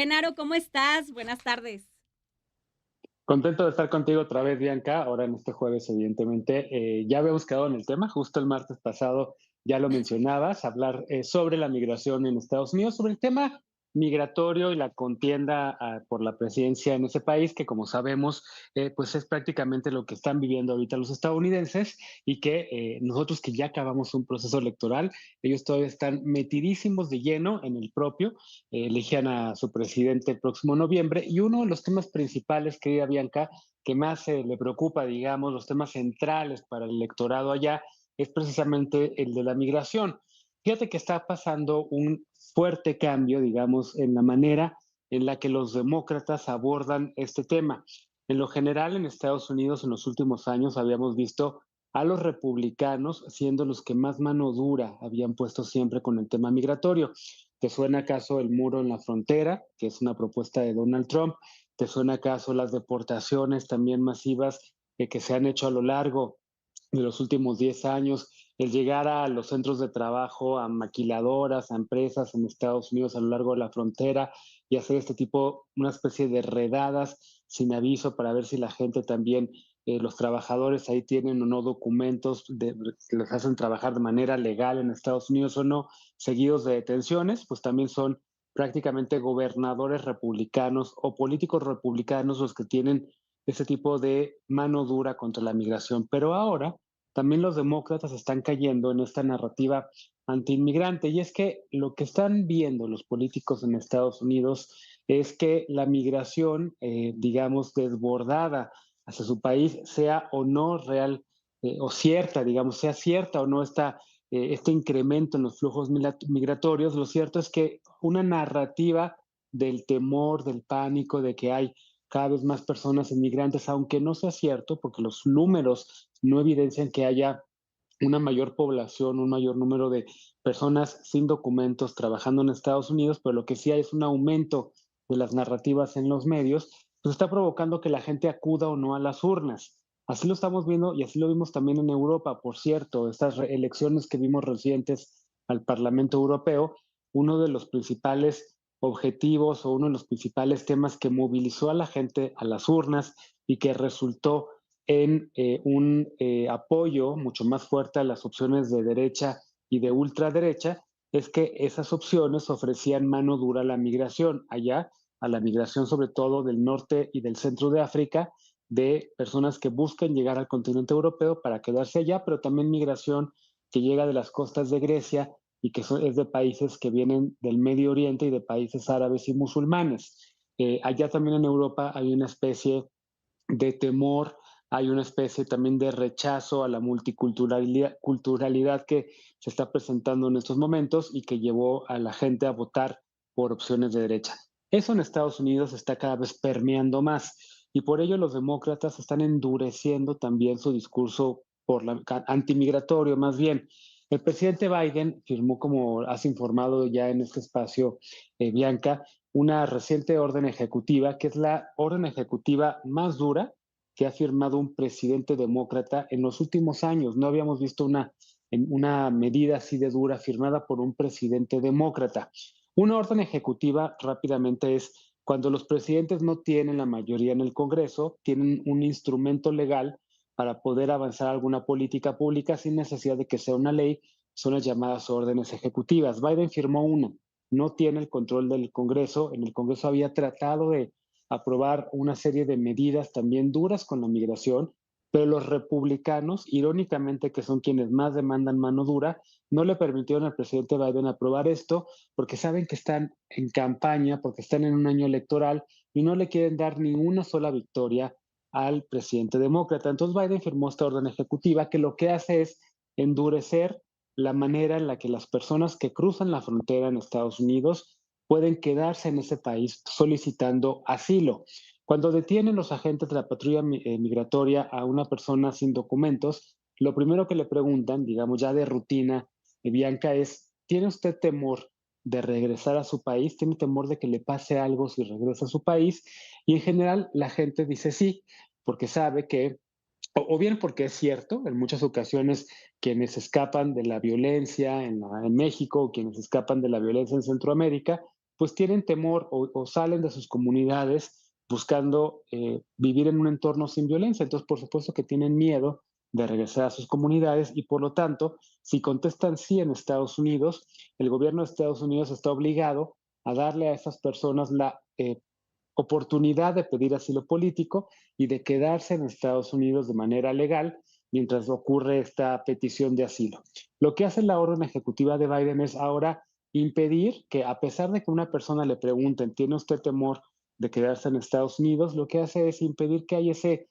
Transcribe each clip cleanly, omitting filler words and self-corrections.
Genaro, ¿cómo estás? Buenas tardes. Contento de estar contigo otra vez, Bianca, ahora en este jueves, evidentemente. Ya habíamos quedado en el tema, justo el martes pasado ya lo mencionabas, hablar sobre la migración en Estados Unidos, sobre el tema migratorio y la contienda por la presidencia en ese país, que como sabemos, pues es prácticamente lo que están viviendo ahorita los estadounidenses y que nosotros que ya acabamos un proceso electoral, ellos todavía están metidísimos de lleno en el propio, elijan a su presidente el próximo noviembre. Y uno de los temas principales, querida Bianca, que más le preocupa, digamos, los temas centrales para el electorado allá, es precisamente el de la migración. Fíjate que está pasando un fuerte cambio, digamos, en la manera en la que los demócratas abordan este tema. En lo general, en Estados Unidos, en los últimos años, habíamos visto a los republicanos siendo los que más mano dura habían puesto siempre con el tema migratorio. ¿Te suena acaso el muro en la frontera, que es una propuesta de Donald Trump? ¿Te suena acaso las deportaciones también masivas que se han hecho a lo largo de los últimos 10 años? El llegar a los centros de trabajo, a maquiladoras, a empresas en Estados Unidos a lo largo de la frontera y hacer este tipo, una especie de redadas sin aviso para ver si la gente también, los trabajadores ahí tienen o no documentos que les hacen trabajar de manera legal en Estados Unidos o no, seguidos de detenciones, pues también son prácticamente gobernadores republicanos o políticos republicanos los que tienen ese tipo de mano dura contra la migración. Pero ahora también los demócratas están cayendo en esta narrativa antiinmigrante. Y es que lo que están viendo los políticos en Estados Unidos es que la migración, digamos, desbordada hacia su país, sea o no real o cierta, digamos, sea cierta o no este incremento en los flujos migratorios, lo cierto es que una narrativa del temor, del pánico, de que hay cada vez más personas inmigrantes, aunque no sea cierto, porque los números no evidencian que haya una mayor población, un mayor número de personas sin documentos trabajando en Estados Unidos, pero lo que sí hay es un aumento de las narrativas en los medios, pues está provocando que la gente acuda o no a las urnas. Así lo estamos viendo y así lo vimos también en Europa, por cierto, estas elecciones que vimos recientes al Parlamento Europeo, uno de los principales objetivos o uno de los principales temas que movilizó a la gente a las urnas y que resultó en un apoyo mucho más fuerte a las opciones de derecha y de ultraderecha, es que esas opciones ofrecían mano dura a la migración, allá, a la migración sobre todo del norte y del centro de África, de personas que buscan llegar al continente europeo para quedarse allá, pero también migración que llega de las costas de Grecia y que es de países que vienen del Medio Oriente y de países árabes y musulmanes. Allá también en Europa hay una especie de temor, hay una especie también de rechazo a la multiculturalidad que se está presentando en estos momentos y que llevó a la gente a votar por opciones de derecha. Eso en Estados Unidos está cada vez permeando más y por ello los demócratas están endureciendo también su discurso antimigratorio más bien. El presidente Biden firmó, como has informado ya en este espacio, Bianca, una reciente orden ejecutiva, que es la orden ejecutiva más dura que ha firmado un presidente demócrata en los últimos años. No habíamos visto una medida así de dura firmada por un presidente demócrata. Una orden ejecutiva rápidamente es cuando los presidentes no tienen la mayoría en el Congreso, tienen un instrumento legal para poder avanzar alguna política pública sin necesidad de que sea una ley, son las llamadas órdenes ejecutivas. Biden firmó una, no tiene el control del Congreso. En el Congreso había tratado de aprobar una serie de medidas también duras con la migración, pero los republicanos, irónicamente, que son quienes más demandan mano dura, no le permitieron al presidente Biden aprobar esto porque saben que están en campaña, porque están en un año electoral y no le quieren dar ni una sola victoria al presidente demócrata. Entonces Biden firmó esta orden ejecutiva que lo que hace es endurecer la manera en la que las personas que cruzan la frontera en Estados Unidos pueden quedarse en ese país solicitando asilo. Cuando detienen los agentes de la patrulla migratoria a una persona sin documentos, lo primero que le preguntan, digamos ya de rutina, Bianca, es, ¿tiene usted temor de regresar a su país? ¿Tiene temor de que le pase algo si regresa a su país? Y en general la gente dice sí, porque sabe que o bien porque es cierto, en muchas ocasiones quienes escapan de la violencia en México, o quienes escapan de la violencia en Centroamérica, pues tienen temor o salen de sus comunidades buscando vivir en un entorno sin violencia. Entonces, por supuesto que tienen miedo de regresar a sus comunidades y por lo tanto, si contestan sí en Estados Unidos, el gobierno de Estados Unidos está obligado a darle a esas personas la oportunidad de pedir asilo político y de quedarse en Estados Unidos de manera legal mientras ocurre esta petición de asilo. Lo que hace la orden ejecutiva de Biden es ahora impedir que, a pesar de que una persona le pregunten, ¿tiene usted temor de quedarse en Estados Unidos? Lo que hace es impedir que haya ese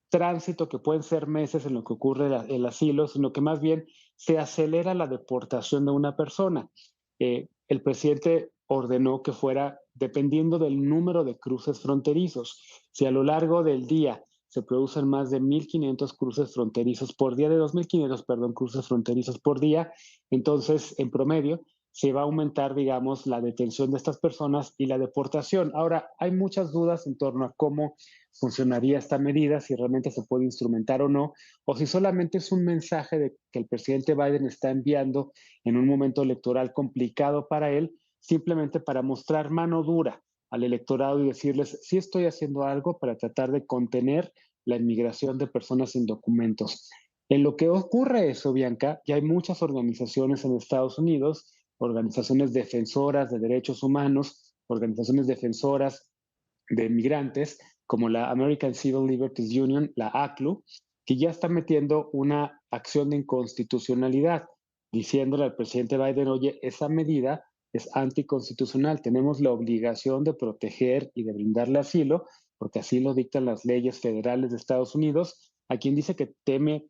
tránsito que pueden ser meses en lo que ocurre el asilo, sino que más bien se acelera la deportación de una persona. El presidente ordenó que fuera dependiendo del número de cruces fronterizos. Si a lo largo del día se producen más de 1.500 cruces fronterizos por día, de 2.500, perdón, cruces fronterizos por día, entonces en promedio se va a aumentar, digamos, la detención de estas personas y la deportación. Ahora, hay muchas dudas en torno a cómo funcionaría esta medida, si realmente se puede instrumentar o no, o si solamente es un mensaje de que el presidente Biden está enviando en un momento electoral complicado para él, simplemente para mostrar mano dura al electorado y decirles, sí estoy haciendo algo para tratar de contener la inmigración de personas sin documentos. En lo que ocurre eso, Bianca, ya hay muchas organizaciones en Estados Unidos, organizaciones defensoras de derechos humanos, organizaciones defensoras de migrantes, como la American Civil Liberties Union, la ACLU, que ya está metiendo una acción de inconstitucionalidad, diciéndole al presidente Biden, oye, esa medida es anticonstitucional, tenemos la obligación de proteger y de brindarle asilo, porque así lo dictan las leyes federales de Estados Unidos, a quien dice que teme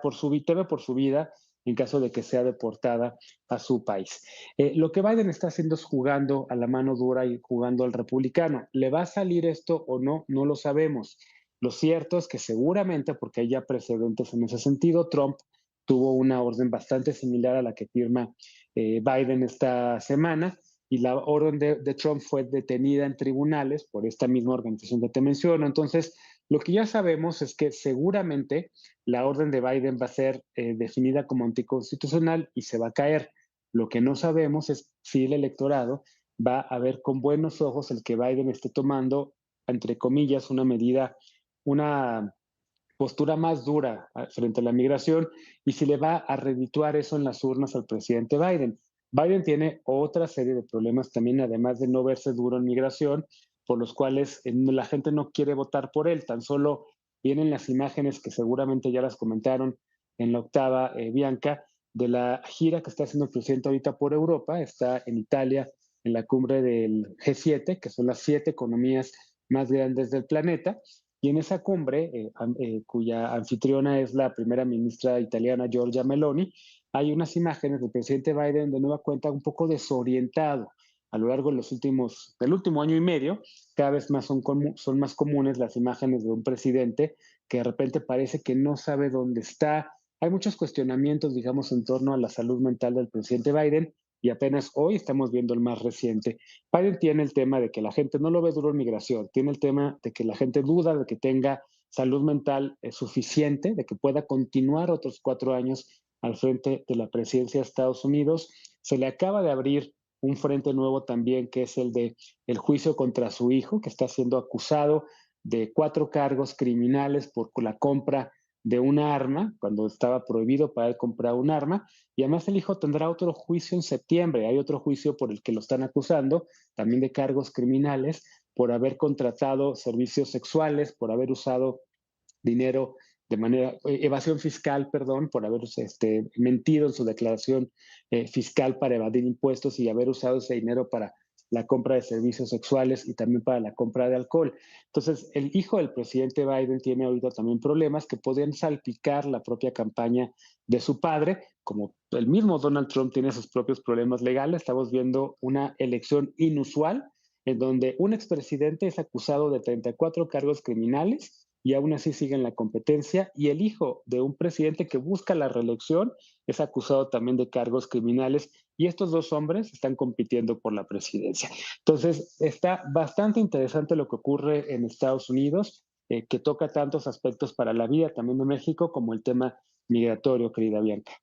por su vida en caso de que sea deportada a su país. Lo que Biden está haciendo es jugando a la mano dura y jugando al republicano. ¿Le va a salir esto o no? No lo sabemos. Lo cierto es que seguramente, porque hay ya precedentes en ese sentido, Trump tuvo una orden bastante similar a la que firma Biden esta semana y la orden de Trump fue detenida en tribunales por esta misma organización que te menciono. Entonces, lo que ya sabemos es que seguramente la orden de Biden va a ser definida como anticonstitucional y se va a caer. Lo que no sabemos es si el electorado va a ver con buenos ojos el que Biden esté tomando, entre comillas, una medida, una postura más dura frente a la migración y si le va a redituar eso en las urnas al presidente Biden. Biden tiene otra serie de problemas también, además de no verse duro en migración, por los cuales la gente no quiere votar por él. Tan solo vienen las imágenes que seguramente ya las comentaron en la octava, Bianca, de la gira que está haciendo el presidente ahorita por Europa. Está en Italia, en la cumbre del G7, que son las 7 economías más grandes del planeta, y en esa cumbre, cuya anfitriona es la primera ministra italiana Giorgia Meloni, hay unas imágenes del presidente Biden de nueva cuenta un poco desorientado. A lo largo de del último año y medio, cada vez más son más comunes las imágenes de un presidente que de repente parece que no sabe dónde está. Hay muchos cuestionamientos, digamos, en torno a la salud mental del presidente Biden y apenas hoy estamos viendo el más reciente. Biden tiene el tema de que la gente no lo ve duro en migración, tiene el tema de que la gente duda de que tenga salud mental suficiente, de que pueda continuar otros 4 años al frente de la presidencia de Estados Unidos. Se le acaba de abrir un frente nuevo también, que es el de el juicio contra su hijo, que está siendo acusado de 4 cargos criminales por la compra de un arma, cuando estaba prohibido para él comprar un arma, y además el hijo tendrá otro juicio en septiembre. Hay otro juicio por el que lo están acusando, también de cargos criminales, por haber contratado servicios sexuales, por haber usado dinero de manera, evasión fiscal, perdón, por haber mentido en su declaración fiscal para evadir impuestos y haber usado ese dinero para la compra de servicios sexuales y también para la compra de alcohol. Entonces, el hijo del presidente Biden tiene ahorita también problemas que podrían salpicar la propia campaña de su padre, como el mismo Donald Trump tiene sus propios problemas legales. Estamos viendo una elección inusual en donde un expresidente es acusado de 34 cargos criminales y aún así sigue en la competencia, y el hijo de un presidente que busca la reelección es acusado también de cargos criminales, y estos dos hombres están compitiendo por la presidencia. Entonces, está bastante interesante lo que ocurre en Estados Unidos, que toca tantos aspectos para la vida también de México como el tema migratorio, querida Bianca.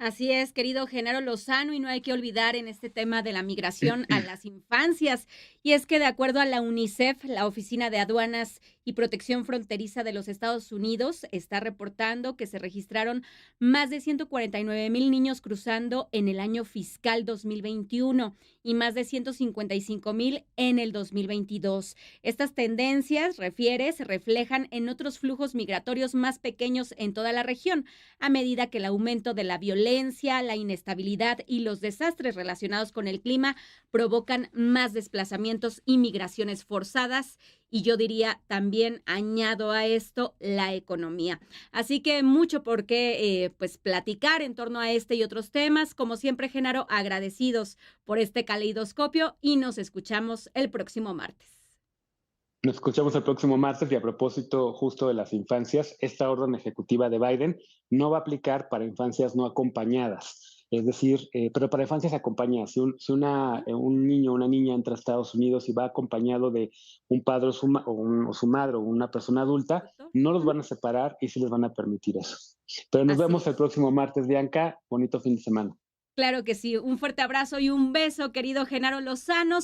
Así es, querido Genaro Lozano, y no hay que olvidar en este tema de la migración a las infancias. Y es que de acuerdo a la UNICEF, la Oficina de Aduanas y Protección Fronteriza de los Estados Unidos está reportando que se registraron más de 149,000 niños cruzando en el año fiscal 2021 y más de 155,000 en el 2022. Estas tendencias, refiere, se reflejan en otros flujos migratorios más pequeños en toda la región a medida que el aumento de la violencia, la inestabilidad y los desastres relacionados con el clima provocan más desplazamientos y migraciones forzadas. Y yo diría también, añado a esto, la economía. Así que mucho por qué pues platicar en torno a este y otros temas. Como siempre, Genaro, agradecidos por este caleidoscopio y nos escuchamos el próximo martes. Nos escuchamos el próximo martes y a propósito justo de las infancias, esta orden ejecutiva de Biden no va a aplicar para infancias no acompañadas. Es decir, pero para infancias acompañadas, un niño o una niña entra a Estados Unidos y va acompañado de un padre o su madre o una persona adulta, ¿Cierto? no los Ujú. van a separar y sí les van a permitir eso. Pero nos Así vemos el es. próximo martes, Bianca. Bonito fin de semana. Claro que sí. Un fuerte abrazo y un beso, querido Genaro Lozano.